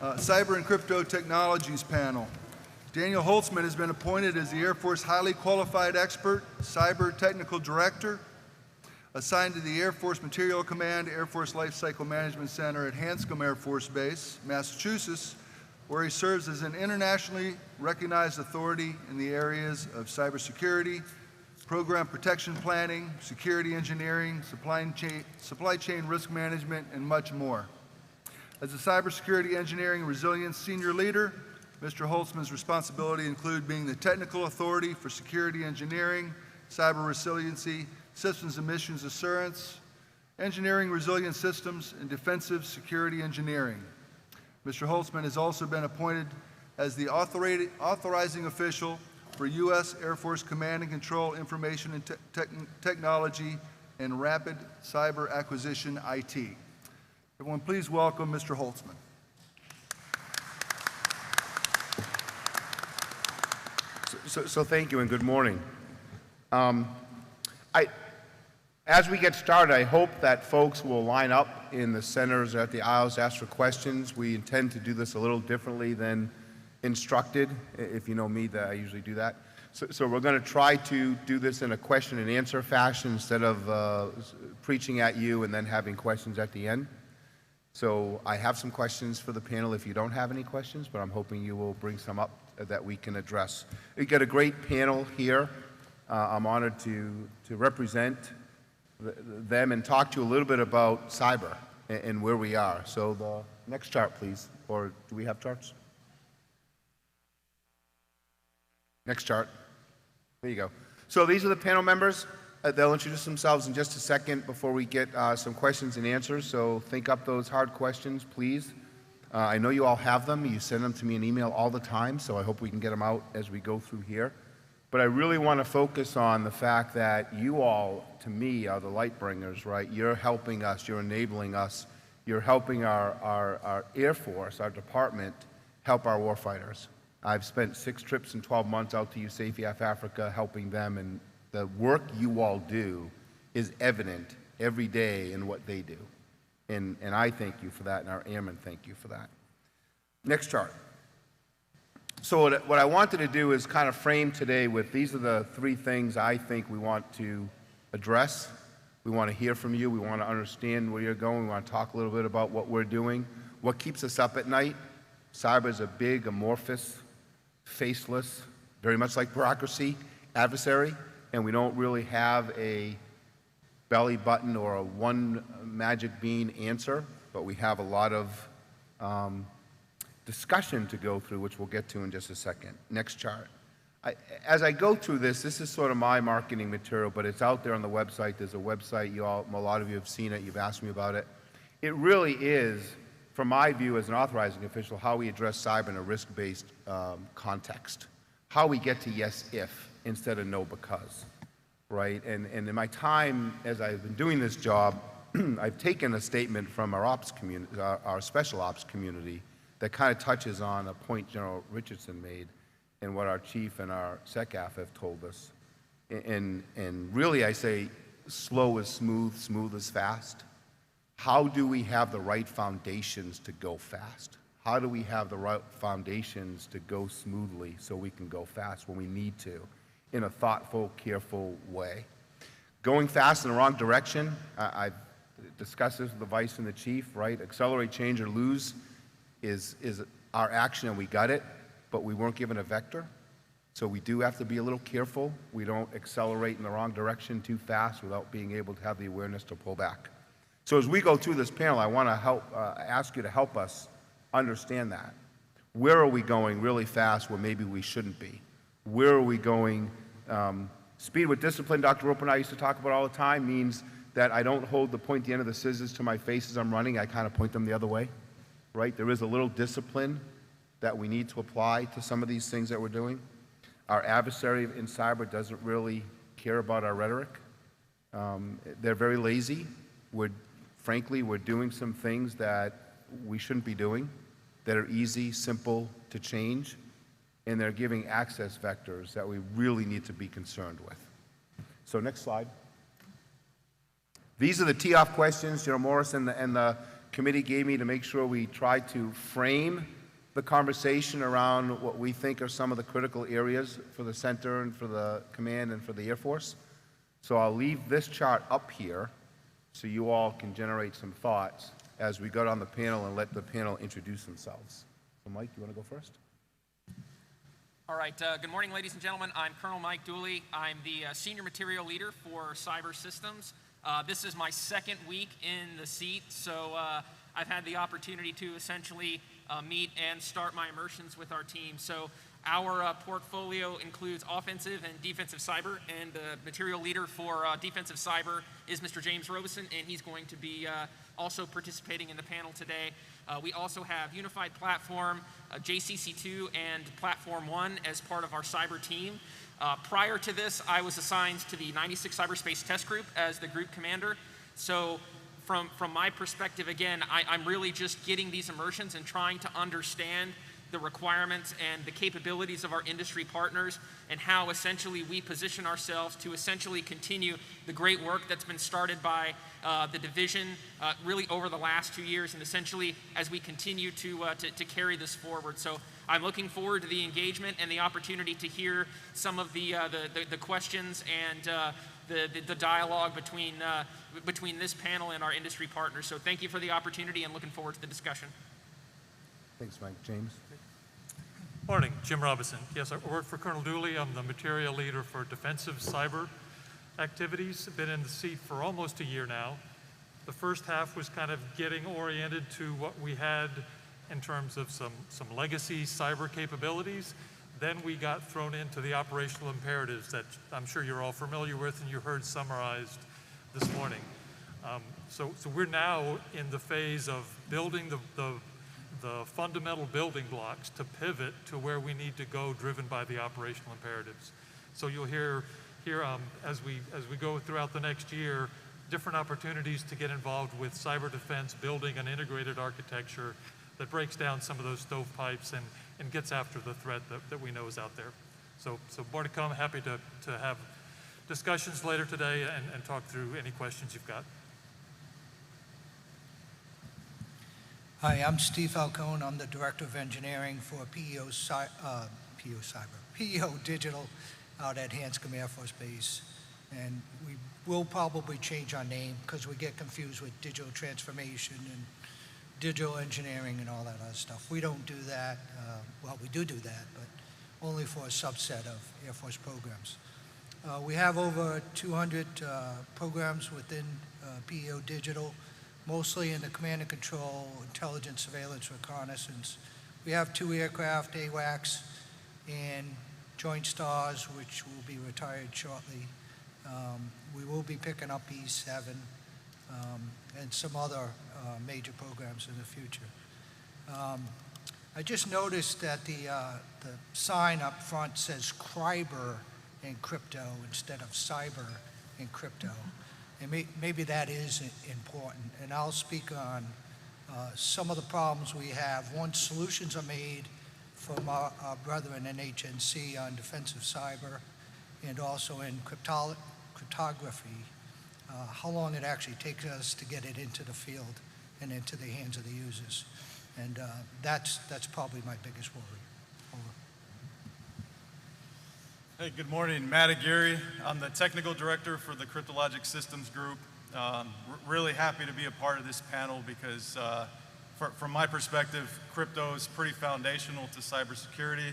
Cyber and Crypto Technologies panel. Daniel Holtzman has been appointed as the Air Force Highly Qualified Expert, Cyber Technical Director, assigned to the Air Force Material Command, Air Force Life Cycle Management Center at Hanscom Air Force Base, Massachusetts, where he serves as an internationally recognized authority in the areas of cybersecurity, program protection planning, security engineering, supply chain risk management, and much more. As a cybersecurity engineering and resilience senior leader, Mr. Holtzman's responsibility include being the technical authority for security engineering, cyber resiliency, systems emissions assurance, engineering resilient systems, and defensive security engineering. Mr. Holtzman has also been appointed as the authorizing official for U.S. Air Force Command and Control Information and Technology and Rapid Cyber Acquisition IT. Everyone, please welcome Mr. Holtzman. So thank you and good morning. As we get started, I hope that folks will line up in the centers or at the aisles to ask for questions. We intend to do this a little differently than instructed. If you know me, that I usually do that. So we're going to try to do this in a question and answer fashion instead of preaching at you and then having questions at the end. So I have some questions for the panel if you don't have any questions, but I'm hoping you will bring some up that we can address. We've got a great panel here. I'm honored to represent them and talk to you a little bit about cyber and where we are. So the next chart, please. Or do we have charts? Next chart. There you go. So these are the panel members. They'll introduce themselves in just a second before we get some questions and answers. So think up those hard questions, please. I know you all have them. You send them to me in email all the time, so I hope we can get them out as we go through here. But I really want to focus on the fact that you all, to me, are the light bringers, right? You're helping us. You're enabling us. You're helping our Air Force, our department, help our warfighters. I've spent 6 trips in 12 months out to USAFEF Africa helping them, and the work you all do is evident every day in what they do. And I thank you for that, and our airmen thank you for that. Next chart. So what I wanted to do is kind of frame today with these are the 3 things I think we want to address. We want to hear from you. We want to understand where you're going. We want to talk a little bit about what we're doing, what keeps us up at night. Cyber is a big, amorphous, faceless, very much like bureaucracy, adversary, and we don't really have a belly button or a one magic bean answer, but we have a lot of discussion to go through, which we'll get to in just a second. Next chart. As I go through this is sort of my marketing material, but it's out there on the website. There's a website, a lot of you have seen it, you've asked me about it. It really is, from my view as an authorizing official, how we address cyber in a risk-based context. How we get to yes if instead of no because, right? And in my time as I've been doing this job, I've taken a statement from our ops community, our special ops community, that kind of touches on a point General Richardson made and what our chief and our SecAF have told us. And really I say slow is smooth, smooth is fast. How do we have the right foundations to go fast? How do we have the right foundations to go smoothly so we can go fast when we need to in a thoughtful, careful way? Going fast in the wrong direction, I've discussed this with the vice and the chief, right? Accelerate, change, or lose is our action, and we got it, but we weren't given a vector. So we do have to be a little careful. We don't accelerate in the wrong direction too fast without being able to have the awareness to pull back. So as we go through this panel, I want to ask you to help us understand that. Where are we going really fast where maybe we shouldn't be? Where are we going? Speed with discipline, Dr. Roper and I used to talk about all the time, means that I don't hold the point, the end of the scissors to my face as I'm running. I kind of point them the other way, right? There is a little discipline that we need to apply to some of these things that we're doing. Our adversary in cyber doesn't really care about our rhetoric. They're very lazy. Frankly, we're doing some things that we shouldn't be doing, that are easy, simple to change, and they're giving access vectors that we really need to be concerned with. So next slide. These are the tee-off questions. General Morris and the committee gave me to make sure we try to frame the conversation around what we think are some of the critical areas for the center and for the command and for the Air Force. So I'll leave this chart up here so you all can generate some thoughts as we go down the panel and let the panel introduce themselves. So Mike, you want to go first? All right, good morning, ladies and gentlemen. I'm Colonel Mike Dooley. I'm the Senior Material Leader for Cyber Systems. This is my second week in the seat, so I've had the opportunity to essentially meet and start my immersions with our team. So our portfolio includes offensive and defensive cyber, and the material leader for defensive cyber is Mr. James Robeson, and he's going to be also participating in the panel today. We also have Unified Platform, JCC2, and Platform 1 as part of our cyber team. Prior to this, I was assigned to the 96 Cyberspace Test Group as the group commander. So from my perspective, again, I'm really just getting these immersions and trying to understand the requirements and the capabilities of our industry partners and how essentially we position ourselves to essentially continue the great work that's been started by the division really over the last 2 years, and essentially as we continue to carry this forward. So I'm looking forward to the engagement and the opportunity to hear some of the questions and the dialogue between this panel and our industry partners. So thank you for the opportunity and looking forward to the discussion. Thanks, Mike. James? Morning, Jim Robinson. Yes, I work for Colonel Dooley. I'm the material leader for defensive cyber activities. I've been in the seat for almost a year now. The first half was kind of getting oriented to what we had in terms of some legacy cyber capabilities. Then we got thrown into the operational imperatives that I'm sure you're all familiar with and you heard summarized this morning. So we're now in the phase of building the fundamental building blocks to pivot to where we need to go, driven by the operational imperatives. So you'll hear as we go throughout the next year, different opportunities to get involved with cyber defense, building an integrated architecture that breaks down some of those stovepipes and gets after the threat that we know is out there. So more to come. Happy to have discussions later today and talk through any questions you've got. Hi, I'm Steve Falcone. I'm the Director of Engineering for PEO Digital out at Hanscom Air Force Base. And we will probably change our name because we get confused with digital transformation and digital engineering and all that other stuff. We don't do that. Well, we do that, but only for a subset of Air Force programs. We have over 200 programs within PEO Digital, mostly in the command and control, intelligence, surveillance, reconnaissance. We have 2 aircraft, AWACS, and Joint Stars, which will be retired shortly. We will be picking up E7 and some other major programs in the future. I just noticed that the sign up front says Cyber and crypto instead of cyber and crypto. And maybe that is important. And I'll speak on some of the problems we have. One, solutions are made from our brethren in HNC on defensive cyber and also in cryptography, how long it actually takes us to get it into the field and into the hands of the users. And that's probably my biggest worry. Over. Hey, good morning. Matt Aguirre. I'm the Technical Director for the Cryptologic Systems Group. Really happy to be a part of this panel because from my perspective, crypto is pretty foundational to cybersecurity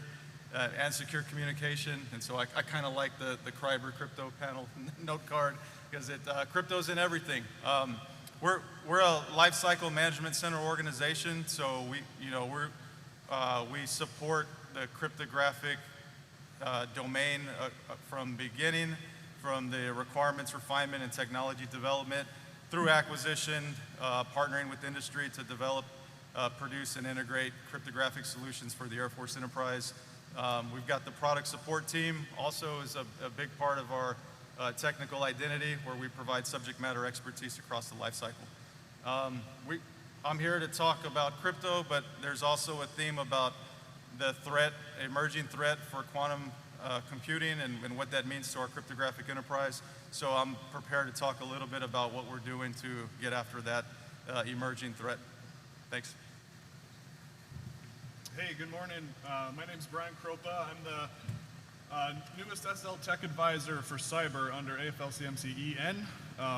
and secure communication. And so I kind of like the Cyber Crypto panel note card because crypto's in everything. We're a lifecycle management center organization, so we support the cryptographic domain from beginning, from the requirements refinement and technology development through acquisition, partnering with industry to develop, produce, and integrate cryptographic solutions for the Air Force enterprise. We've got the product support team, also is a big part of our technical identity, where we provide subject matter expertise across the life cycle. I'm here to talk about crypto, but there's also a theme about the emerging threat for quantum computing and what that means to our cryptographic enterprise. So I'm prepared to talk a little bit about what we're doing to get after that emerging threat. Thanks. Hey, good morning. My name's Brian Kropa. I'm the newest SL Tech Advisor for Cyber under AFL-CMC-EN.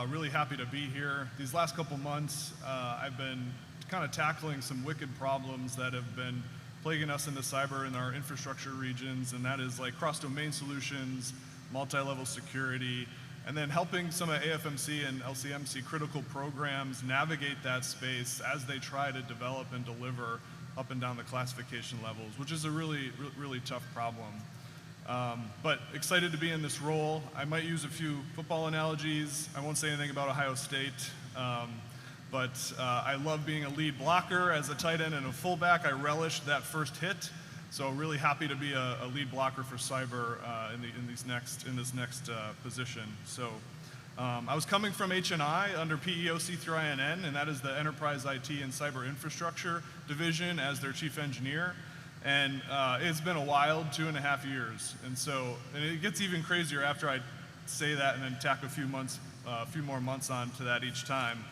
Really happy to be here. These last couple months, I've been kind of tackling some wicked problems that have been plaguing us in the cyber in our infrastructure regions, and that is like cross-domain solutions, multi-level security, and then helping some of AFMC and LCMC critical programs navigate that space as they try to develop and deliver up and down the classification levels, which is a really tough problem. But excited to be in this role. I might use a few football analogies. I won't say anything about Ohio State, but I love being a lead blocker as a tight end and a fullback. I relished that first hit, so really happy to be a lead blocker for cyber in this next position. So I was coming from H&I under PEO C3INN, and that is the Enterprise IT and Cyber Infrastructure Division as their chief engineer. And it's been a wild 2.5 years. And it gets even crazier after I say that and then tack a few more months on to that each time.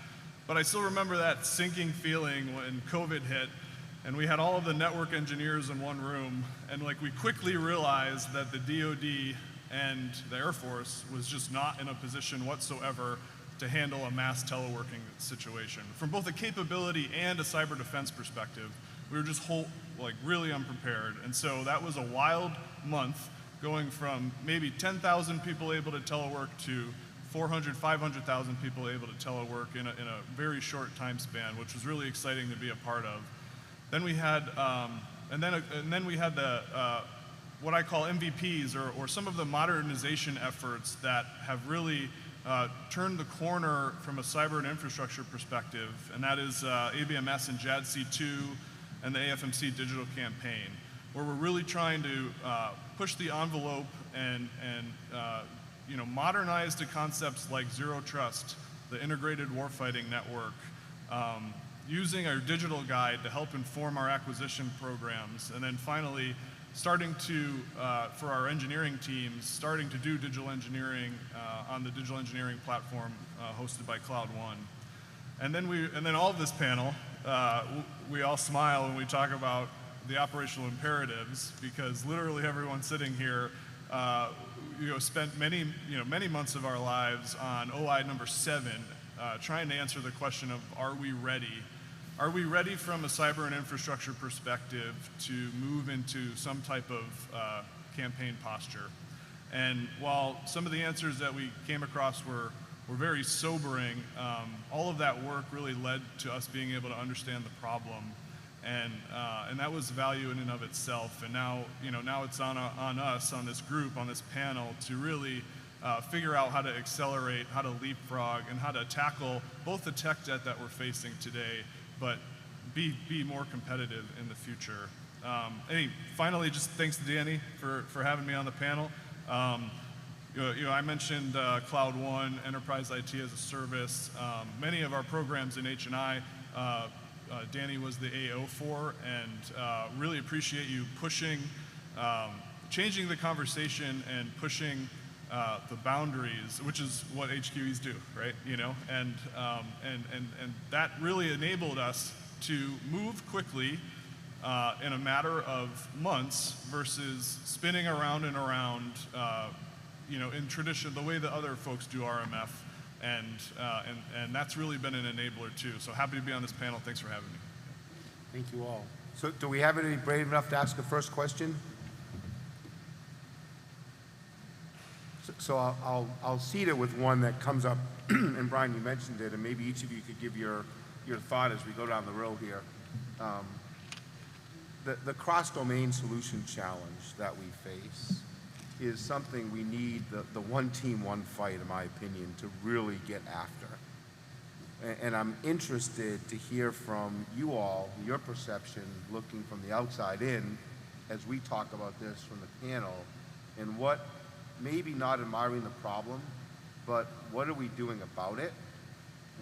But I still remember that sinking feeling when COVID hit and we had all of the network engineers in one room, and like we quickly realized that the DoD and the Air Force was just not in a position whatsoever to handle a mass teleworking situation. From both a capability and a cyber defense perspective, we were just really unprepared. And so that was a wild month, going from maybe 10,000 people able to telework to 400, 500,000 people able to telework in a very short time span, which was really exciting to be a part of. Then we had, what I call MVPs, or some of the modernization efforts that have really turned the corner from a cyber and infrastructure perspective, and that is ABMS and JADC2 and the AFMC digital campaign, where we're really trying to push the envelope and modernize to concepts like zero trust, the integrated warfighting network, using our digital guide to help inform our acquisition programs, and then finally starting to, for our engineering teams, starting to do digital engineering on the digital engineering platform hosted by Cloud One. And then all of this panel, we all smile when we talk about the operational imperatives, because literally everyone sitting here spent many months of our lives on OI number 7, trying to answer the question of, are we ready? Are we ready from a cyber and infrastructure perspective to move into some type of campaign posture? And while some of the answers that we came across were very sobering, all of that work really led to us being able to understand the problem, and that was value in and of itself. And now it's on us, on this group, on this panel, to really figure out how to accelerate, how to leapfrog, and how to tackle both the tech debt that we're facing today, but be more competitive in the future. Finally, just thanks to Danny for having me on the panel. I mentioned Cloud One, Enterprise IT as a Service. Many of our programs in H&I, Danny was the AO for, and really appreciate you pushing, changing the conversation and pushing the boundaries, which is what HQEs do, right? And that really enabled us to move quickly in a matter of months versus spinning around and around, in tradition, the way that other folks do RMF, and that's really been an enabler too. So happy to be on this panel. Thanks for having me. Thank you all. So do we have anybody brave enough to ask a first question? So I'll seed it with one that comes up, and Brian, you mentioned it, and maybe each of you could give your thought as we go down the road here. The cross-domain solution challenge that we face is something we need the one team, one fight, in my opinion, to really get after. And I'm interested to hear from you all, your perception, looking from the outside in, as we talk about this from the panel, and what, maybe not admiring the problem, but what are we doing about it?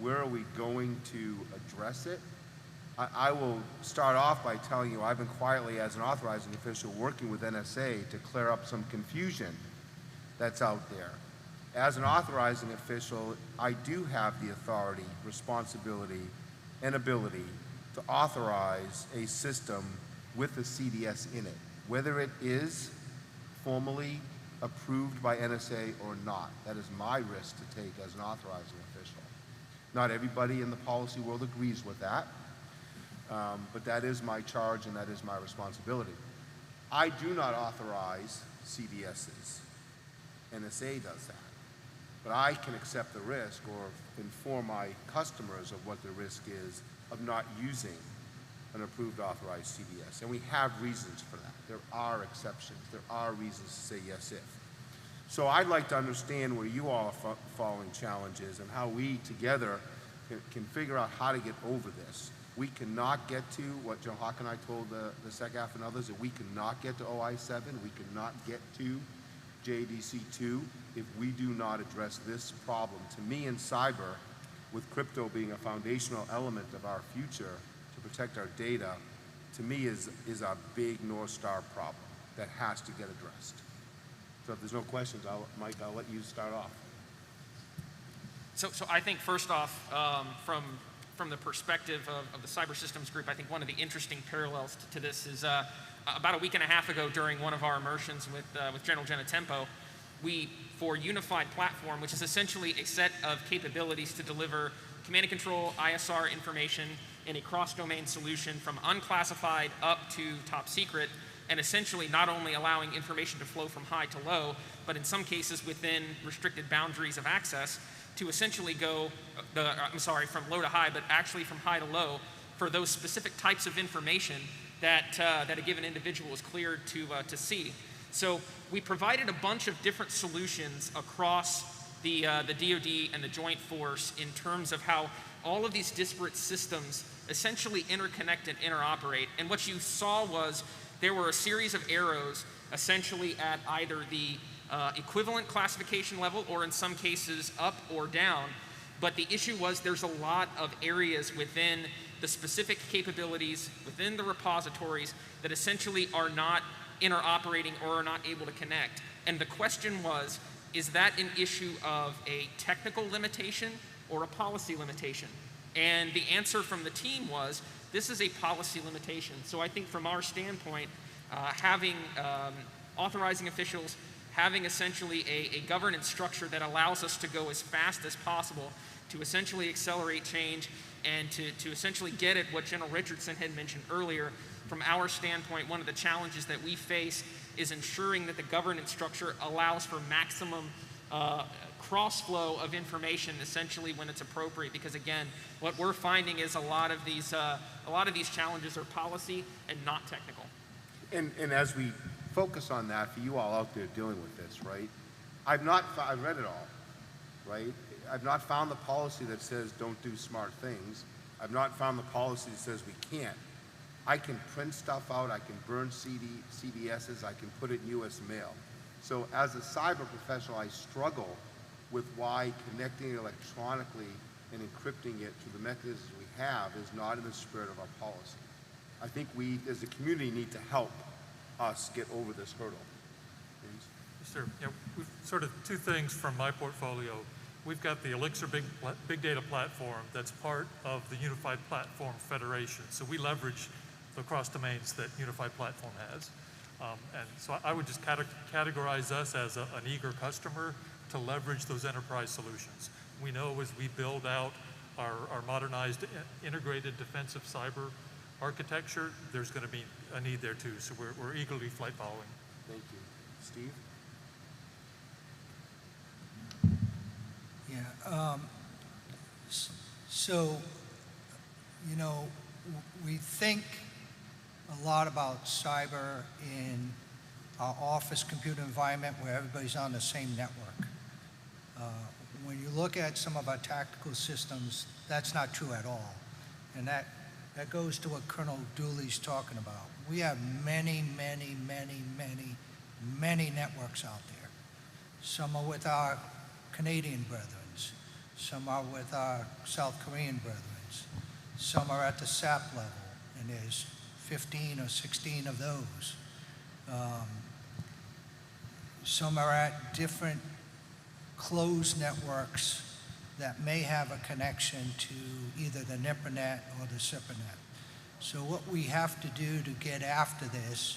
Where are we going to address it? I will start off by telling you I've been quietly, as an authorizing official, working with NSA to clear up some confusion that's out there. As an authorizing official, I do have the authority, responsibility, and ability to authorize a system with a CDS in it, whether it is formally approved by NSA or not. That is my risk to take as an authorizing official. Not everybody in the policy world agrees with that, but that is my charge and that is my responsibility. I do not authorize CDSs. NSA does that. But I can accept the risk or inform my customers of what the risk is of not using an approved authorized CDS. And we have reasons for that. There are exceptions. There are reasons to say yes if. So I'd like to understand where you all are following challenges and how we together can figure out how to get over this. We cannot get to what Joe Hawk and I told the SecAF and others, that we cannot get to OI7, we cannot get to JDC2 if we do not address this problem. To me, in cyber, with crypto being a foundational element of our future to protect our data, to me is a big North Star problem that has to get addressed. So if there's no questions, Mike, I'll let you start off. So I think first off, from the perspective of the Cyber Systems Group, I think one of the interesting parallels to this is about a week and a half ago during one of our immersions with General Genetempo, we, for Unified Platform, which is essentially a set of capabilities to deliver command and control ISR information in a cross-domain solution from unclassified up to top secret, and essentially not only allowing information to flow from high to low, but in some cases within restricted boundaries of access, to essentially go, from low to high, but actually from high to low for those specific types of information that a given individual is cleared to see. So we provided a bunch of different solutions across the DoD and the Joint Force in terms of how all of these disparate systems essentially interconnect and interoperate. And what you saw was there were a series of arrows essentially at either the equivalent classification level or in some cases up or down. But the issue was there's a lot of areas within the specific capabilities, within the repositories, that essentially are not interoperating or are not able to connect. And the question was, is that an issue of a technical limitation or a policy limitation? And the answer from the team was, this is a policy limitation. So I think from our standpoint, having authorizing officials, having essentially a governance structure that allows us to go as fast as possible to essentially accelerate change and to essentially get at what General Richardson had mentioned earlier. From our standpoint, one of the challenges that we face is ensuring that the governance structure allows for maximum cross-flow of information essentially when it's appropriate, because again, what we're finding is a lot of these challenges are policy and not technical. And as we focus on that for you all out there dealing with this, right? I've read it all, right? I've not found the policy that says don't do smart things. I've not found the policy that says we can't. I can print stuff out, I can burn CDSs, I can put it in US mail. So as a cyber professional, I struggle with why connecting it electronically and encrypting it through the mechanisms we have is not in the spirit of our policy. I think we, as a community, need to help us get over this hurdle. James? Yes, sir. Yeah, we've sort of two things from my portfolio. We've got the Elixir Big Data Platform that's part of the Unified Platform Federation. So we leverage the cross domains that Unified Platform has. And so I would just categorize us as an eager customer to leverage those enterprise solutions. We know as we build out our modernized integrated defensive cyber architecture, there's going to be a need there too. So we're eagerly flight following. Thank you. Steve? Yeah. So, you know, we think a lot about cyber in our office computer environment where everybody's on the same network. When you look at some of our tactical systems, that's not true at all. And that goes to what Colonel Dooley's talking about. We have many, many, many, many, many networks out there. Some are with our Canadian brethren. Some are with our South Korean brethren. Some are at the SAP level, and there's 15 or 16 of those. Some are at different closed networks that may have a connection to either the NIPRNet or the SIPRNet. So what we have to do to get after this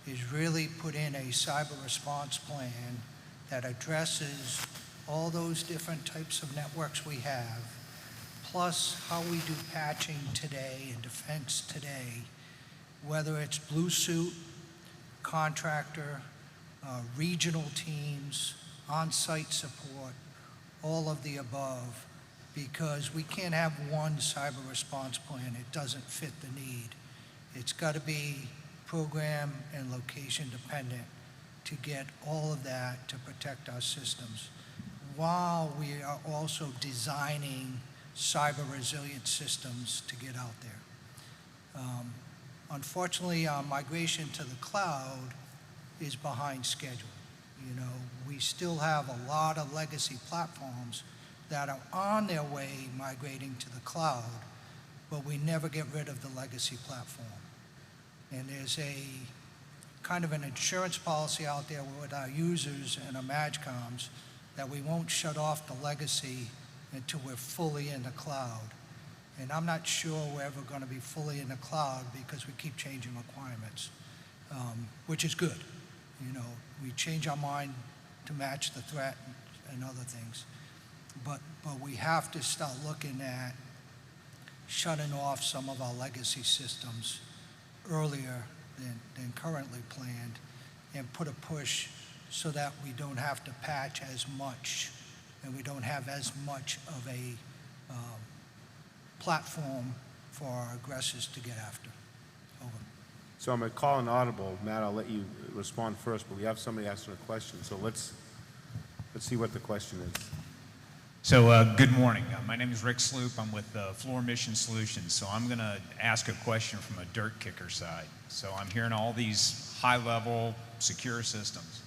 is really put in a cyber response plan that addresses all those different types of networks we have, plus how we do patching today and defense today, whether it's blue suit, contractor, regional teams, on-site support, all of the above, because we can't have one cyber response plan. It doesn't fit the need. It's got to be program and location dependent to get all of that to protect our systems, while we are also designing cyber resilient systems to get out there. Unfortunately, our migration to the cloud is behind schedule. You know, we still have a lot of legacy platforms that are on their way migrating to the cloud, but we never get rid of the legacy platform. And there's a kind of an insurance policy out there with our users and our MAGCOMs that we won't shut off the legacy until we're fully in the cloud. And I'm not sure we're ever going to be fully in the cloud because we keep changing requirements, which is good. You know, we change our mind to match the threat and other things. But we have to start looking at shutting off some of our legacy systems earlier than currently planned, and put a push so that we don't have to patch as much and we don't have as much of a platform for our aggressors to get after. Over. So I'm going to call an audible. Matt, I'll let you respond first, but we have somebody asking a question. So let's see what the question is. So good morning. My name is Rick Sloop. I'm with Floor Mission Solutions. So I'm going to ask a question from a dirt kicker side. So I'm hearing all these high-level secure systems.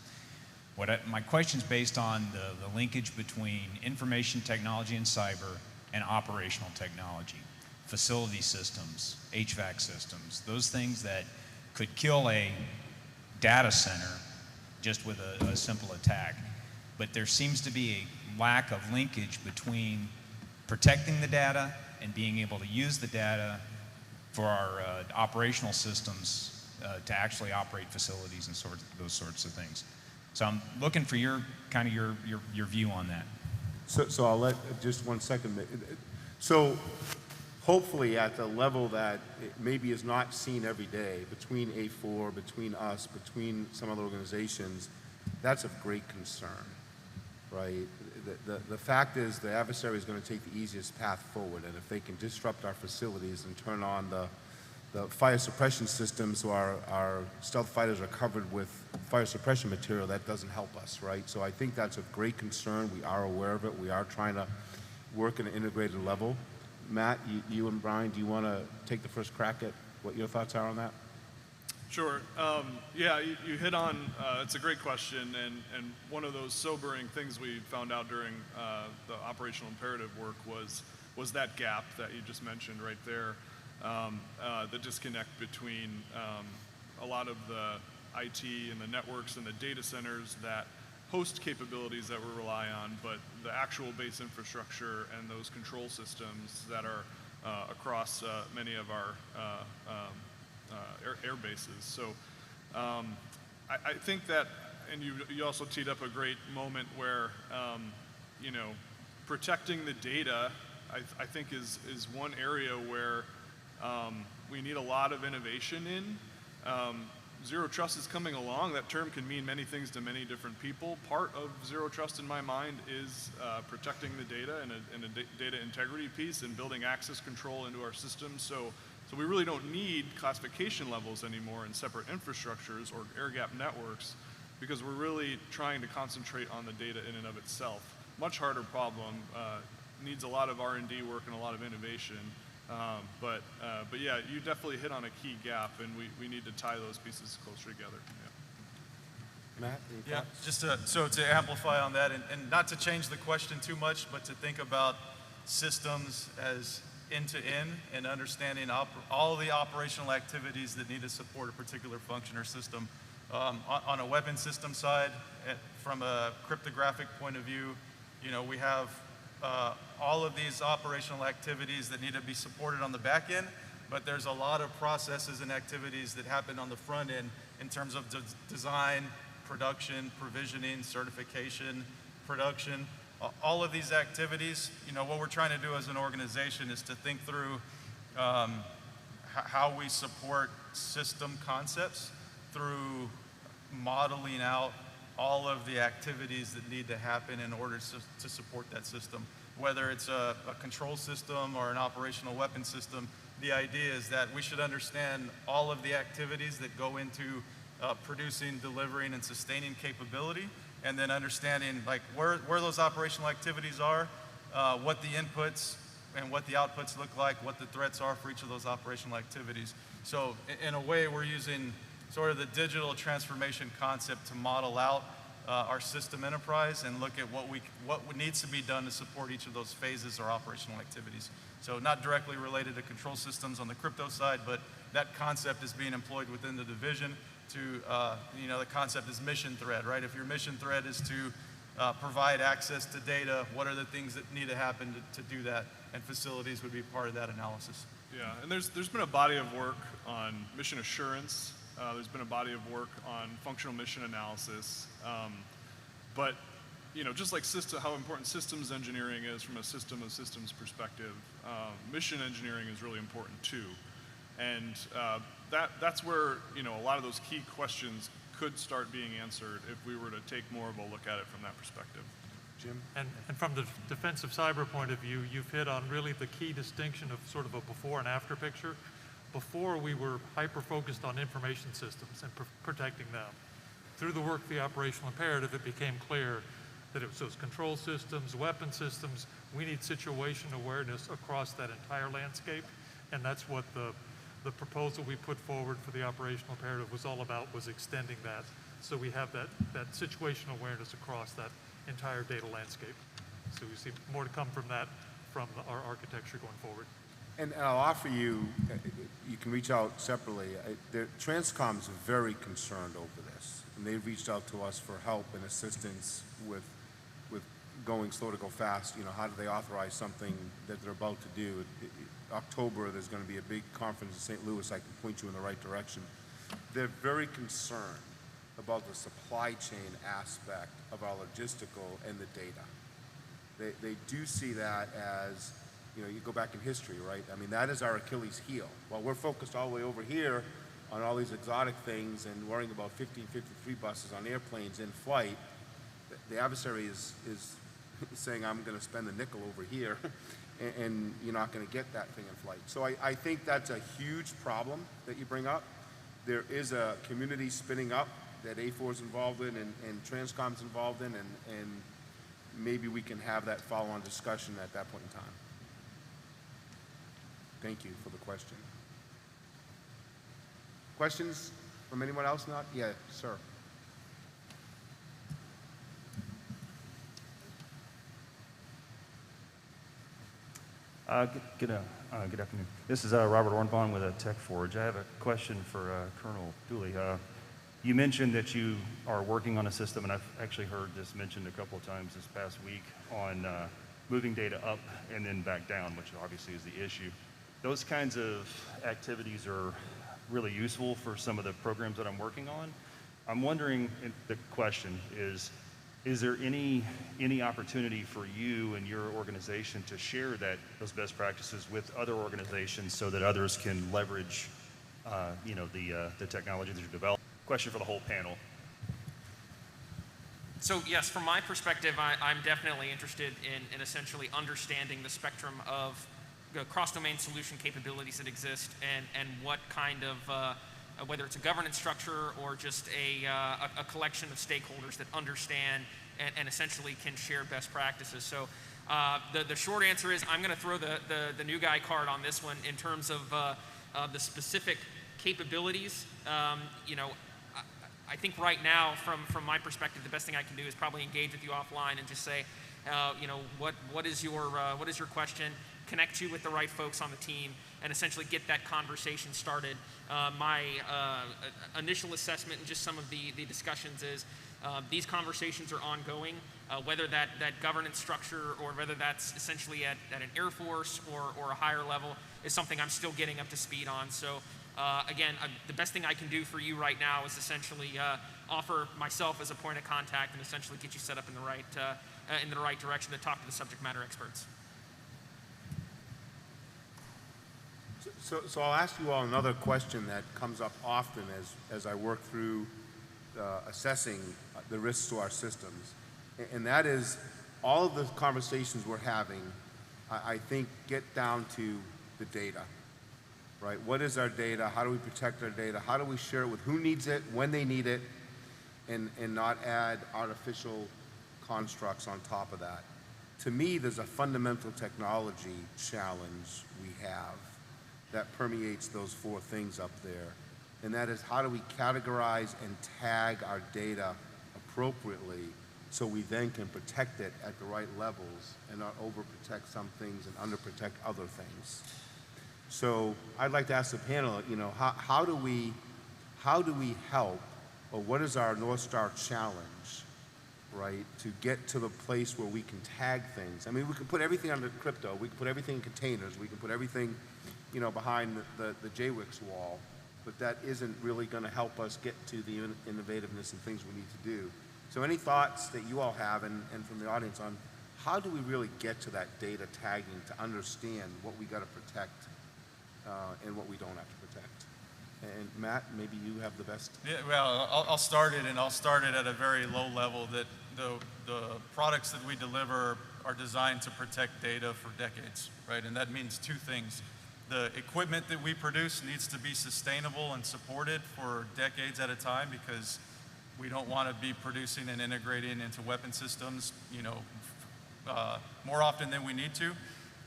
My question is based on the linkage between information technology and cyber and operational technology, facility systems, HVAC systems, those things that could kill a data center just with a simple attack. But there seems to be a lack of linkage between protecting the data and being able to use the data for our operational systems to actually operate facilities and those sorts of things. So I'm looking for your view on that. So I'll let, just 1 second. So hopefully at the level that it maybe is not seen every day, between A4, between us, between some other organizations, that's of great concern, right? The fact is the adversary is going to take the easiest path forward, and if they can disrupt our facilities and turn on the fire suppression systems, so our stealth fighters are covered with fire suppression material, that doesn't help us, right? So I think that's of great concern. We are aware of it. We are trying to work at an integrated level. Matt, you and Brian, do you want to take the first crack at what your thoughts are on that? Sure. Yeah, you hit on, it's a great question, and one of those sobering things we found out during the operational imperative work was that gap that you just mentioned right there, the disconnect between a lot of the IT and the networks and the data centers that host capabilities that we rely on, but the actual base infrastructure and those control systems that are across many of our air bases. So I think that, and you also teed up a great moment where, you know, protecting the data, I think is one area where we need a lot of innovation in. Zero trust is coming along. That term can mean many things to many different people. Part of zero trust in my mind is protecting the data and a data integrity piece and building access control into our systems. So we really don't need classification levels anymore in separate infrastructures or air-gap networks, because we're really trying to concentrate on the data in and of itself. Much harder problem, needs a lot of R&D work and a lot of innovation. But yeah, you definitely hit on a key gap, and we need to tie those pieces closer together. Yeah. Matt? Yeah, just to amplify on that, and not to change the question too much, but to think about systems as end-to-end and understanding all the operational activities that need to support a particular function or system. On a weapon system side, from a cryptographic point of view, you know, we have all of these operational activities that need to be supported on the back end, but there's a lot of processes and activities that happen on the front end in terms of design, production, provisioning, certification, production. All of these activities, what we're trying to do as an organization is to think through how we support system concepts through modeling out all of the activities that need to happen in order to support that system. Whether it's a control system or an operational weapon system, the idea is that we should understand all of the activities that go into producing, delivering, and sustaining capability, and then understanding like where those operational activities are, what the inputs and what the outputs look like, what the threats are for each of those operational activities. So in a way, we're using sort of the digital transformation concept to model out our system enterprise and look at what needs to be done to support each of those phases or operational activities. So not directly related to control systems on the crypto side, but that concept is being employed within the division to, the concept is mission thread, right? If your mission thread is to provide access to data, what are the things that need to happen to do that? And facilities would be part of that analysis. Yeah, and there's been a body of work on mission assurance. There's been a body of work on functional mission analysis. But just like how important systems engineering is from a system of systems perspective, mission engineering is really important too. And that's where a lot of those key questions could start being answered if we were to take more of a look at it from that perspective. Jim? And from the defensive cyber point of view, you've hit on really the key distinction of sort of a before and after picture. Before, we were hyper-focused on information systems and protecting them. Through the work of the operational imperative, it became clear that it was those control systems, weapon systems, we need situation awareness across that entire landscape, and that's what the proposal we put forward for the operational imperative was all about, was extending that. So we have that situational awareness across that entire data landscape. So we see more to come from that, from our architecture going forward. And I'll offer you, you can reach out separately. Transcom's very concerned over this, and they've reached out to us for help and assistance with going slow to go fast. How do they authorize something that they're about to do? October, there's going to be a big conference in St. Louis. I can point you in the right direction. They're very concerned about the supply chain aspect of our logistical and the data. They do see that as, you go back in history, right? I mean, that is our Achilles heel. While we're focused all the way over here on all these exotic things and worrying about 1553 buses on airplanes in flight, the adversary is saying, I'm going to spend a nickel over here, and you're not going to get that thing in flight. So I think that's a huge problem that you bring up. There is a community spinning up that A4 is involved in and Transcom's involved in, and maybe we can have that follow-on discussion at that point in time. Thank you for the question. Questions from anyone else? Not? Yeah, sir. Good afternoon. This is Robert Ornbon with TechForge. I have a question for Colonel Dooley. You mentioned that you are working on a system, and I've actually heard this mentioned a couple of times this past week, on moving data up and then back down, which obviously is the issue. Those kinds of activities are really useful for some of the programs that I'm working on. I'm wondering, the question is there any opportunity for you and your organization to share those best practices with other organizations so that others can leverage the technology that you develop? Question for the whole panel. So yes, from my perspective, I'm definitely interested in essentially understanding the spectrum of cross-domain solution capabilities that exist, and what kind of, whether it's a governance structure or just a collection of stakeholders that understand and essentially can share best practices. So the short answer is I'm going to throw the new guy card on this one in terms of the specific capabilities. I think right now, from my perspective, the best thing I can do is probably engage with you offline and just say, what is your question? Connect you with the right folks on the team, and essentially get that conversation started. My initial assessment and just some of the discussions is these conversations are ongoing, whether that governance structure or whether that's essentially at an Air Force or a higher level. is something I'm still getting up to speed on. So again, the best thing I can do for you right now is essentially offer myself as a point of contact and essentially get you set up in the right direction to talk to the subject matter experts. So I'll ask you all another question that comes up often as I work through assessing the risks to our systems, and that is all of the conversations we're having, I think, get down to the data, right? What is our data? How do we protect our data? How do we share it with who needs it, when they need it, and not add artificial constructs on top of that? To me, there's a fundamental technology challenge we have that permeates those four things up there, and that is how do we categorize and tag our data appropriately so we then can protect it at the right levels and not overprotect some things and underprotect other things. So I'd like to ask the panel, you know, how do we help, or what is our North Star challenge, right, to get to the place where we can tag things? I mean, we can put everything under crypto, we can put everything in containers, we can put everything, you know, behind the JWICS wall, but that isn't really going to help us get to the innovativeness and things we need to do. So any thoughts that you all have, and from the audience, on how do we really get to that data tagging to understand what we got to protect and what we don't have to protect? And Matt, maybe you have the best. Yeah, well, I'll start it, and I'll start it at a very low level, that the products that we deliver are designed to protect data for decades, right? And that means two things. The equipment that we produce needs to be sustainable and supported for decades at a time, because we don't want to be producing and integrating into weapon systems, you know, more often than we need to.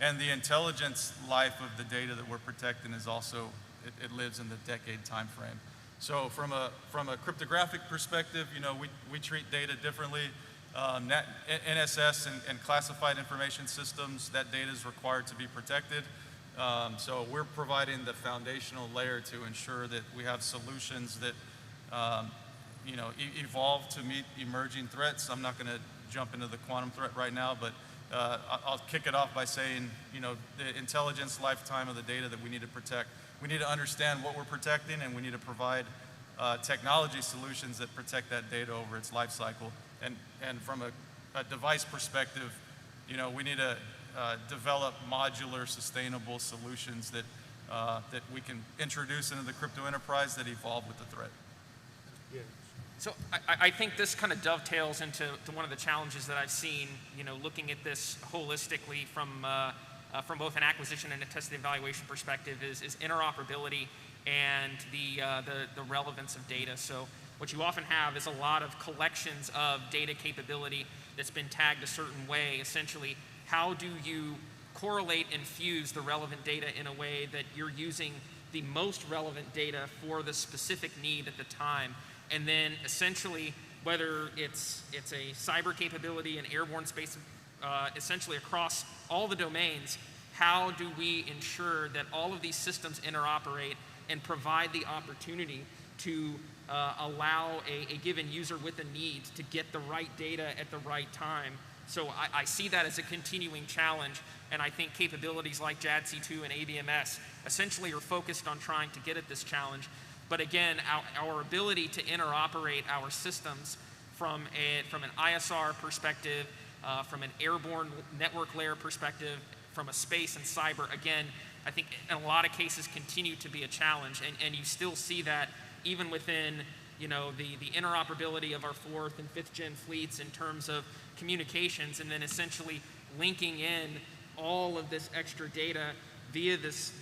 And the intelligence life of the data that we're protecting is also, it lives in the decade time frame. So from a cryptographic perspective, you know, we treat data differently. NSS and classified information systems, that data is required to be protected. So we're providing the foundational layer to ensure that we have solutions that you know, evolve to meet emerging threats. I'm not going to jump into the quantum threat right now, but I'll kick it off by saying, you know, the intelligence lifetime of the data that we need to protect. We need to understand what we're protecting, and we need to provide technology solutions that protect that data over its life cycle. And from a device perspective, you know, we need to develop modular, sustainable solutions that that we can introduce into the crypto enterprise that evolve with the threat. Yeah. So I think this kind of dovetails into one of the challenges that I've seen, you know, looking at this holistically from both an acquisition and a testing evaluation perspective is interoperability and the relevance of data. So what you often have is a lot of collections of data capability that's been tagged a certain way. Essentially, how do you correlate and fuse the relevant data in a way that you're using the most relevant data for the specific need at the time? And then essentially, whether it's a cyber capability, an airborne space, essentially across all the domains, how do we ensure that all of these systems interoperate and provide the opportunity to allow a given user with a need to get the right data at the right time? So I see that as a continuing challenge, and I think capabilities like JADC2 and ABMS essentially are focused on trying to get at this challenge. But again, our ability to interoperate our systems from an ISR perspective, from an airborne network layer perspective, from a space and cyber, again, I think in a lot of cases continue to be a challenge, and you still see that even within, you know, the interoperability of our 4th and 5th gen fleets in terms of communications, and then essentially linking in all of this extra data via these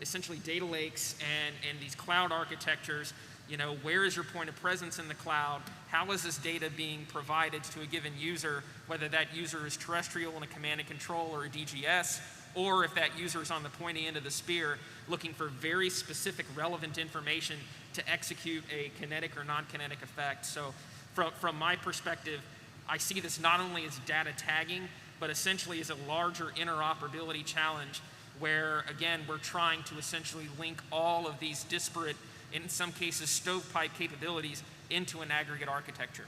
essentially data lakes and these cloud architectures. You know, where is your point of presence in the cloud? How is this data being provided to a given user, whether that user is terrestrial in a command and control or a DGS, or if that user is on the pointy end of the spear looking for very specific relevant information to execute a kinetic or non-kinetic effect. So from my perspective, I see this not only as data tagging, but essentially as a larger interoperability challenge where, again, we're trying to essentially link all of these disparate, in some cases stovepipe capabilities, into an aggregate architecture.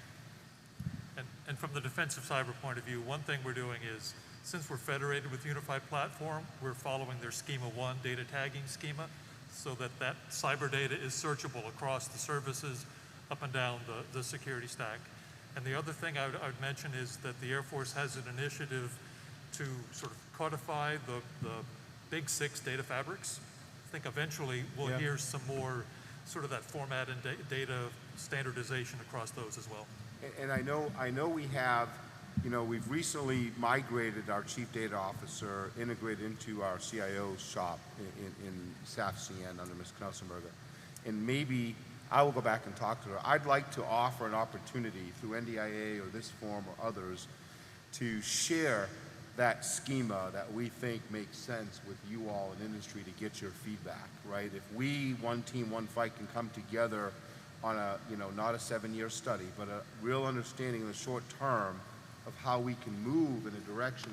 And from the defensive cyber point of view, one thing we're doing is Since we're federated with Unified Platform, we're following their Schema 1 data tagging schema so that that cyber data is searchable across the services up and down the security stack. And the other thing I would mention is that the Air Force has an initiative to sort of codify the big 6 data fabrics. I think eventually we'll hear some more sort of that format and data standardization across those as well. And I know we have, we've recently migrated our chief data officer, integrated into our CIO's shop in SAF-CN under Ms. Knausenberger. And maybe I will go back and talk to her. I'd like to offer an opportunity through NDIA or this forum or others to share that schema that we think makes sense with you all in industry to get your feedback, right? If we, one team, one fight, can come together on a, not a 7-year study, but a real understanding in the short term of how we can move in a direction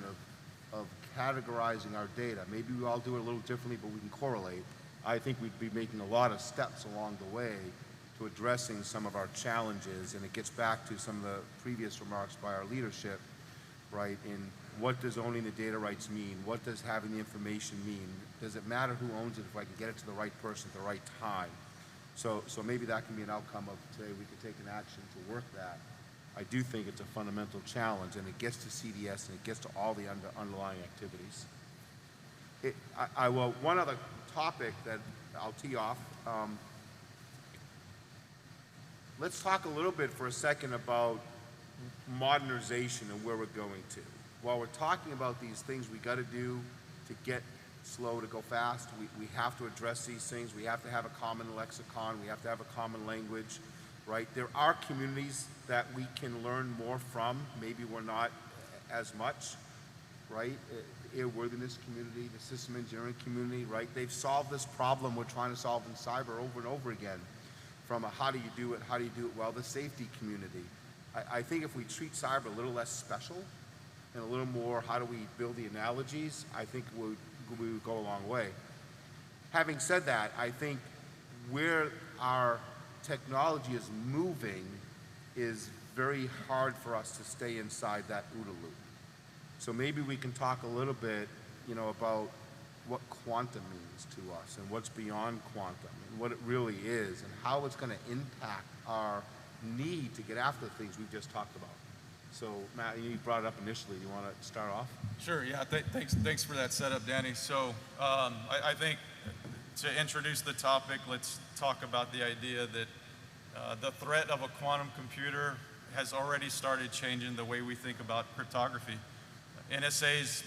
of categorizing our data. Maybe we all do it a little differently, but we can correlate. I think we'd be making a lot of steps along the way to addressing some of our challenges, and it gets back to some of the previous remarks by our leadership, right, in what does owning the data rights mean? What does having the information mean? Does it matter who owns it if I can get it to the right person at the right time? So maybe that can be an outcome of today. We could take an action to work that. I do think it's a fundamental challenge, and it gets to CDS and it gets to all the underlying activities. One other topic that I'll tee off. Let's talk a little bit for a second about modernization and where we're going to. While we're talking about these things we got to do to get slow to go fast, we have to address these things. We have to have a common lexicon. We have to have a common language, right? There are communities that we can learn more from. Maybe we're not as much, right? The airworthiness community, the system engineering community, right? They've solved this problem we're trying to solve in cyber over and over again. From a how do you do it well, the safety community. I think if we treat cyber a little less special and a little more how do we build the analogies, I think we would go a long way. Having said that, I think where our technology is moving is very hard for us to stay inside that OODA loop. So maybe we can talk a little bit, about what quantum means to us and what's beyond quantum and what it really is and how it's going to impact our need to get after the things we've just talked about. So Matt, you brought it up initially. Do you want to start off? Sure, yeah, thanks for that setup, Danny. So I think to introduce the topic, let's talk about the idea that the threat of a quantum computer has already started changing the way we think about cryptography. NSA's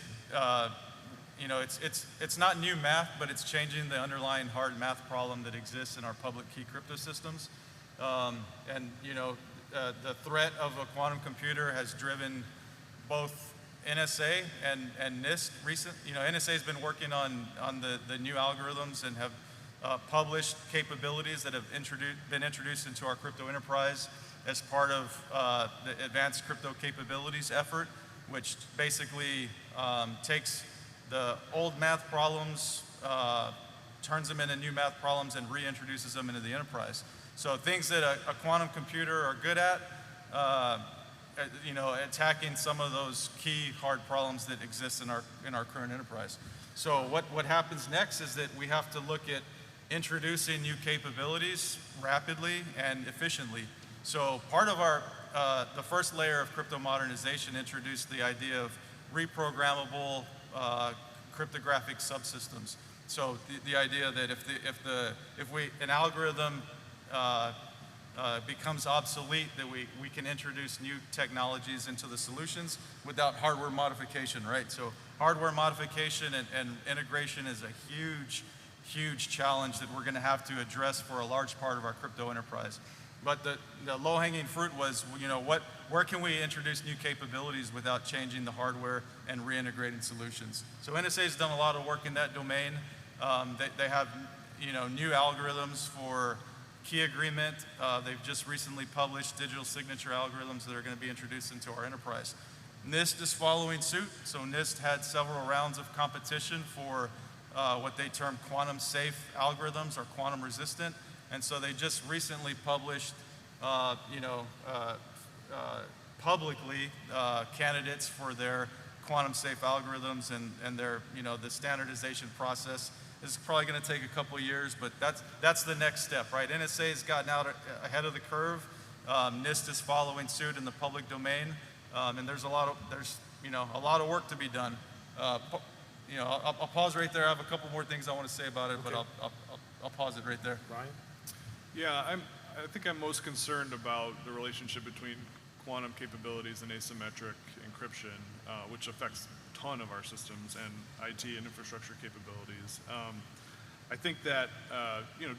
it's not new math, but it's changing the underlying hard math problem that exists in our public key crypto systems. The threat of a quantum computer has driven both NSA and NIST. NSA has been working on the new algorithms and have published capabilities that have been introduced into our crypto enterprise as part of the advanced crypto capabilities effort, which basically takes the old math problems, turns them into new math problems, and reintroduces them into the enterprise. So things that a quantum computer are good at, attacking some of those key hard problems that exist in our current enterprise. So what happens next is that we have to look at introducing new capabilities rapidly and efficiently. So part of the first layer of crypto modernization introduced the idea of reprogrammable cryptographic subsystems. So the idea that if an algorithm becomes obsolete, that we can introduce new technologies into the solutions without hardware modification, right? So hardware modification and integration is a huge challenge that we're going to have to address for a large part of our crypto enterprise. But the low-hanging fruit was, where can we introduce new capabilities without changing the hardware and reintegrating solutions? So NSA has done a lot of work in that domain. They have, new algorithms for key agreement. They've just recently published digital signature algorithms that are going to be introduced into our enterprise. NIST is following suit. So NIST had several rounds of competition for what they term quantum safe algorithms or quantum resistant. And so they just recently published, publicly candidates for their quantum safe algorithms and their, the standardization process. This is probably going to take a couple of years, but that's the next step, right? NSA has gotten out ahead of the curve. NIST is following suit in the public domain, and there's a lot of work to be done. I'll pause right there. I have a couple more things I want to say about it, but I'll pause it right there. Brian? Yeah, I think I'm most concerned about the relationship between quantum capabilities and asymmetric encryption, which affects a ton of our systems and IT and infrastructure capabilities. I think that,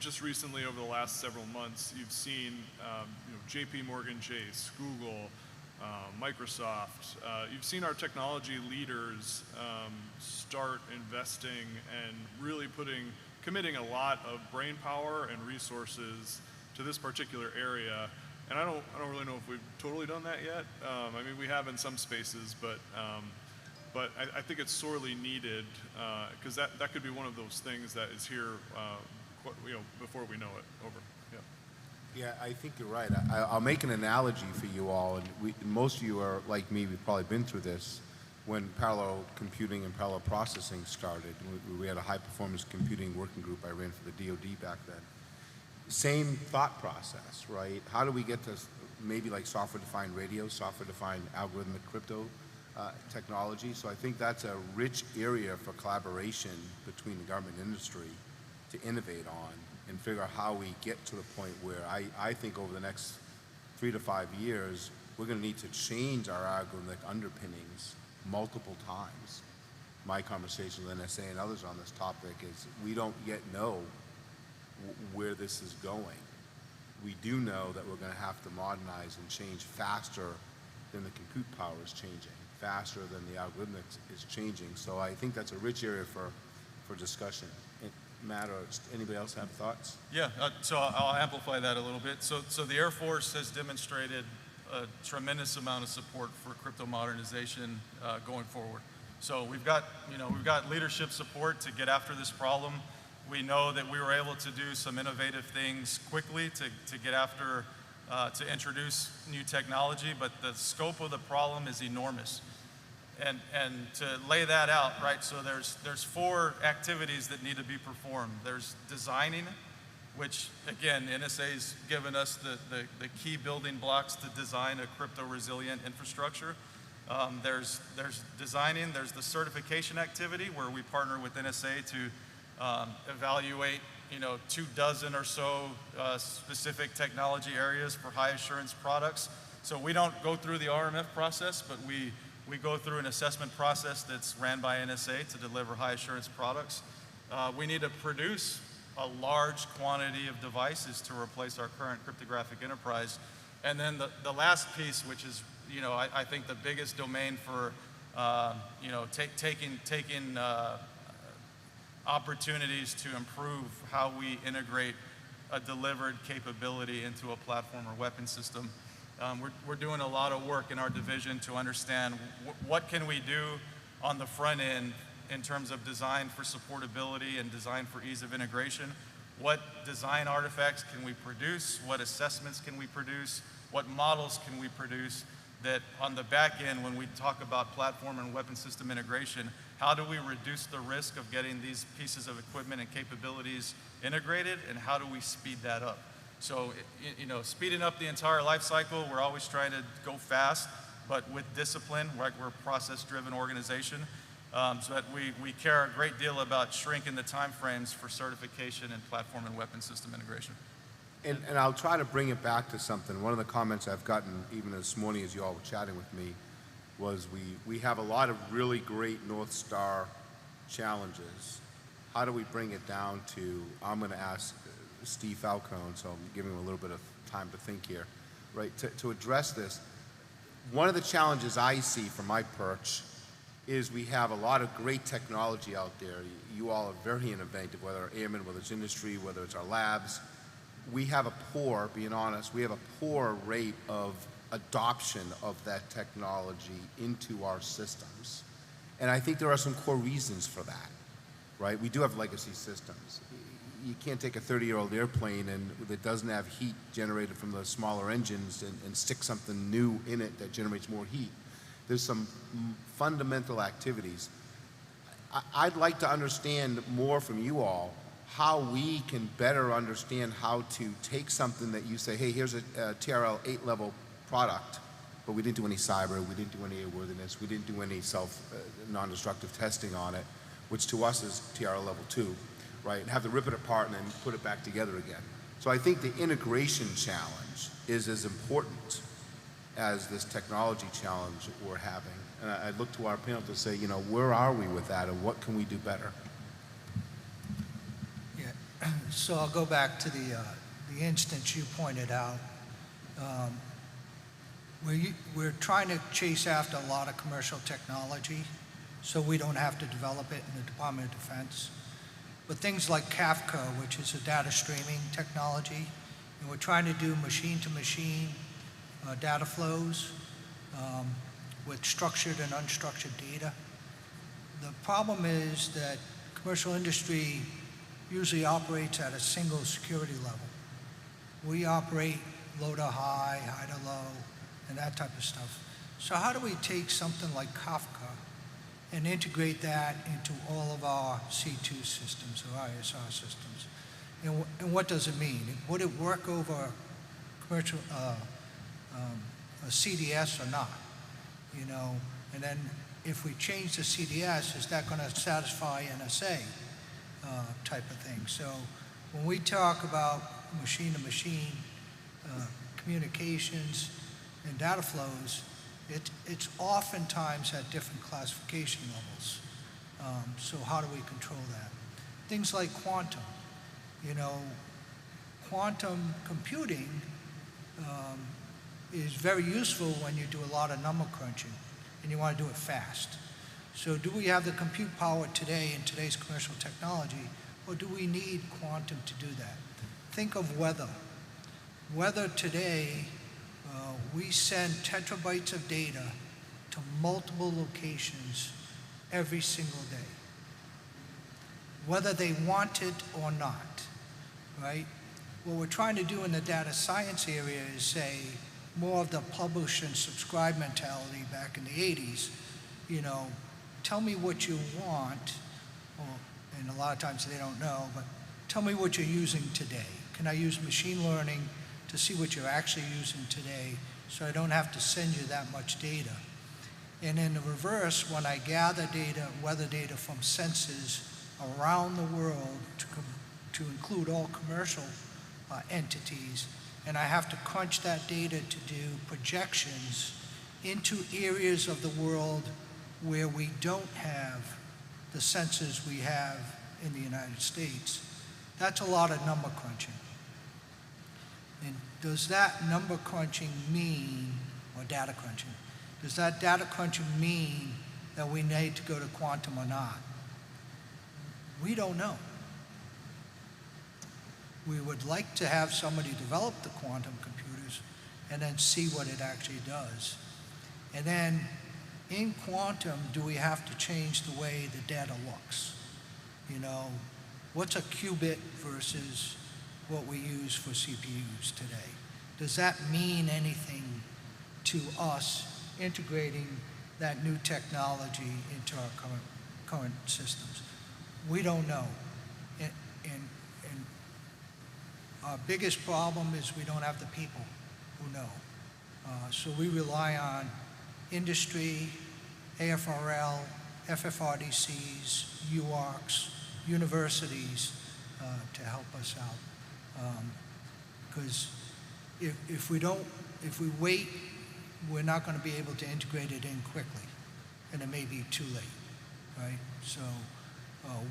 just recently over the last several months, you've seen, JP Morgan Chase, Google, Microsoft, you've seen our technology leaders start investing and really committing a lot of brain power and resources to this particular area. And I don't really know if we've totally done that yet. I mean, we have in some spaces, but I think it's sorely needed because that could be one of those things that is here, before we know it. Over. Yeah. Yeah, I think you're right. I'll make an analogy for you all, and most of you are like me. We've probably been through this when parallel computing and parallel processing started. We had a high-performance computing working group I ran for the DoD back then. Same thought process, right? How do we get to maybe like software-defined radio, software-defined algorithmic crypto technology? So I think that's a rich area for collaboration between the government and industry to innovate on and figure out how we get to the point where I think over the next 3 to 5 years, we're going to need to change our algorithmic underpinnings multiple times. My conversation with NSA and others on this topic is we don't yet know where this is going. We do know that we're going to have to modernize and change faster than the compute power is changing, faster than the algorithmics is changing. So I think that's a rich area for discussion. Matt, or anybody else have thoughts? Yeah, so I'll amplify that a little bit. So the Air Force has demonstrated a tremendous amount of support for crypto modernization going forward. So we've got leadership support to get after this problem. We know that we were able to do some innovative things quickly to get after, to introduce new technology, but the scope of the problem is enormous. And to lay that out, right, so there's 4 activities that need to be performed. There's designing, which, again, NSA's given us the key building blocks to design a crypto-resilient infrastructure. There's designing, there's the certification activity, where we partner with NSA to evaluate, 24 or so specific technology areas for high assurance products. So we don't go through the RMF process, but we go through an assessment process that's ran by NSA to deliver high assurance products. We need to produce a large quantity of devices to replace our current cryptographic enterprise. And then the last piece, which is, I think the biggest domain for, taking opportunities to improve how we integrate a delivered capability into a platform or weapon system. We're doing a lot of work in our division to understand what can we do on the front end in terms of design for supportability and design for ease of integration. What design artifacts can we produce? What assessments can we produce? What models can we produce that on the back end, when we talk about platform and weapon system integration, how do we reduce the risk of getting these pieces of equipment and capabilities integrated, and how do we speed that up? So, speeding up the entire life cycle, we're always trying to go fast, but with discipline, right? We're a process-driven organization, so that we care a great deal about shrinking the time frames for certification and platform and weapon system integration. And I'll try to bring it back to something. One of the comments I've gotten even this morning as you all were chatting with me was we have a lot of really great North Star challenges. How do we bring it down to, I'm going to ask Steve Falcone, so I'm giving him a little bit of time to think here, right? To address this, one of the challenges I see from my perch is we have a lot of great technology out there. You all are very innovative, whether airmen, whether it's industry, whether it's our labs. We have a poor, being honest, we have a poor rate of adoption of that technology into our systems. And I think there are some core reasons for that, right? We do have legacy systems. You can't take a 30-year-old airplane that doesn't have heat generated from the smaller engines and stick something new in it that generates more heat. There's some fundamental activities. I'd like to understand more from you all how we can better understand how to take something that you say, hey, here's a TRL 8 level product, but we didn't do any cyber, we didn't do any airworthiness, we didn't do any non-destructive testing on it, which to us is TRL level 2, right? And have to rip it apart and then put it back together again. So I think the integration challenge is as important as this technology challenge we're having. And I look to our panel to say, you know, where are we with that and what can we do better? Yeah, so I'll go back to the instance you pointed out. We're trying to chase after a lot of commercial technology so we don't have to develop it in the Department of Defense. But things like Kafka, which is a data streaming technology, and we're trying to do machine-to-machine data flows with structured and unstructured data. The problem is that commercial industry usually operates at a single security level. We operate low to high, high to low, and that type of stuff. So how do we take something like Kafka and integrate that into all of our C2 systems or ISR systems? And what does it mean? Would it work over commercial, a CDS or not? You know, and then if we change the CDS, is that going to satisfy NSA type of thing? So when we talk about machine-to-machine communications and data flows, it's oftentimes at different classification levels. So how do we control that? Things like quantum. You know, quantum computing is very useful when you do a lot of number crunching and you want to do it fast. So do we have the compute power today in today's commercial technology, or do we need quantum to do that? Think of weather. Weather today, we send terabytes of data to multiple locations every single day, whether they want it or not, right? What we're trying to do in the data science area is say more of the publish and subscribe mentality back in the 80s, you know, tell me what you want, and a lot of times they don't know, but tell me what you're using today. Can I use machine learning to see what you're actually using today so I don't have to send you that much data? And in the reverse, when I gather data, weather data from sensors around the world to include all commercial entities, and I have to crunch that data to do projections into areas of the world where we don't have the sensors we have in the United States, that's a lot of number crunching. And does that number crunching mean, or data crunching, does that data crunching mean that we need to go to quantum or not? We don't know. We would like to have somebody develop the quantum computers and then see what it actually does. And then in quantum, do we have to change the way the data looks? You know, what's a qubit versus what we use for CPUs today? Does that mean anything to us integrating that new technology into our current systems? We don't know. And our biggest problem is we don't have the people who know. So we rely on industry, AFRL, FFRDCs, UARCs, universities to help us out. Because if we wait, we're not going to be able to integrate it in quickly, and it may be too late, right? So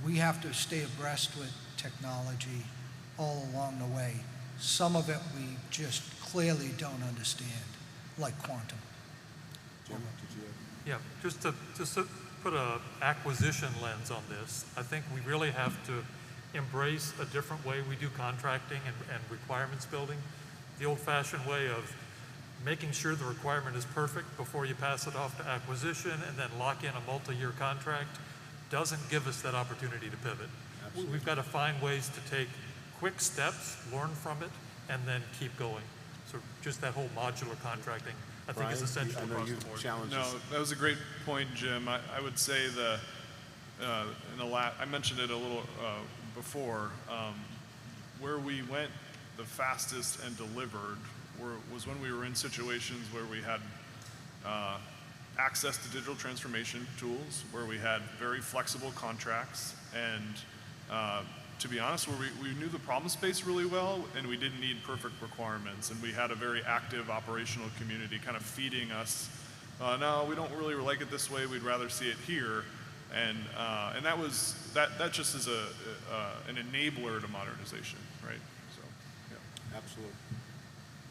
we have to stay abreast with technology all along the way. Some of it we just clearly don't understand, like quantum. Jim, did you? Yeah, just to put an acquisition lens on this, I think we really have to embrace a different way we do contracting and requirements building. The old-fashioned way of making sure the requirement is perfect before you pass it off to acquisition and then lock in a multi-year contract doesn't give us that opportunity to pivot. Absolutely. We've got to find ways to take quick steps, learn from it, and then keep going. So just that whole modular contracting I think is essential I know across you the board. challenged No, us. that was a great point, Jim. I would say I mentioned it a little before. Where we went the fastest and delivered was when we were in situations where we had access to digital transformation tools, where we had very flexible contracts, and to be honest, where we knew the problem space really well, and we didn't need perfect requirements, and we had a very active operational community kind of feeding us, no, we don't really like it this way, we'd rather see it here, and that just is an enabler to modernization, right? So, yeah. Absolutely.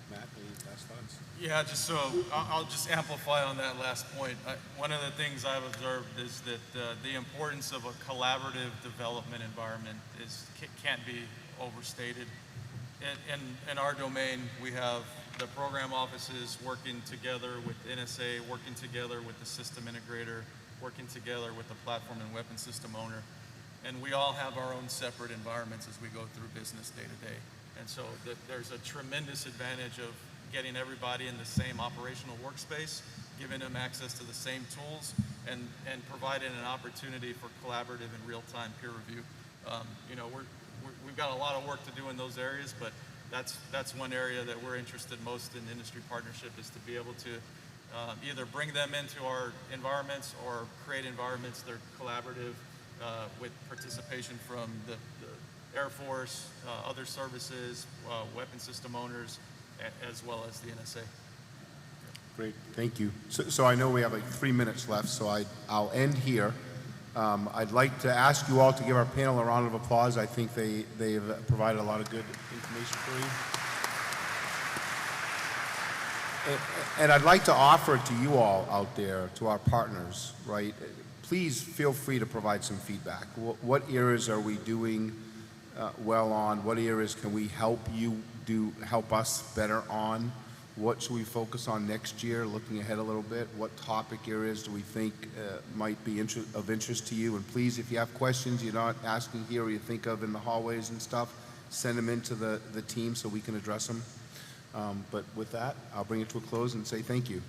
Matt, any last thoughts? Yeah, just so I'll just amplify on that last point. One of the things I've observed is that the importance of a collaborative development environment can't be overstated. In our domain, we have the program offices working together with NSA, working together with the system integrator, working together with the platform and weapon system owner. And we all have our own separate environments as we go through business day to day. And so there's a tremendous advantage of getting everybody in the same operational workspace, giving them access to the same tools, and providing an opportunity for collaborative and real-time peer review. We've got a lot of work to do in those areas, but that's one area that we're interested most in industry partnership, is to be able to either bring them into our environments or create environments that are collaborative with participation from the Air Force, other services, weapon system owners, as well as the NSA. Great, thank you. So I know we have like 3 minutes left, so I'll end here. I'd like to ask you all to give our panel a round of applause. I think they've provided a lot of good information for you. And I'd like to offer to you all out there, to our partners, right? Please feel free to provide some feedback. What areas are we doing well on? What areas can we help us better on? What should we focus on next year, looking ahead a little bit? What topic areas do we think might be of interest to you? And please, if you have questions you're not asking here or you think of in the hallways and stuff, send them into the team so we can address them. But with that, I'll bring it to a close and say thank you.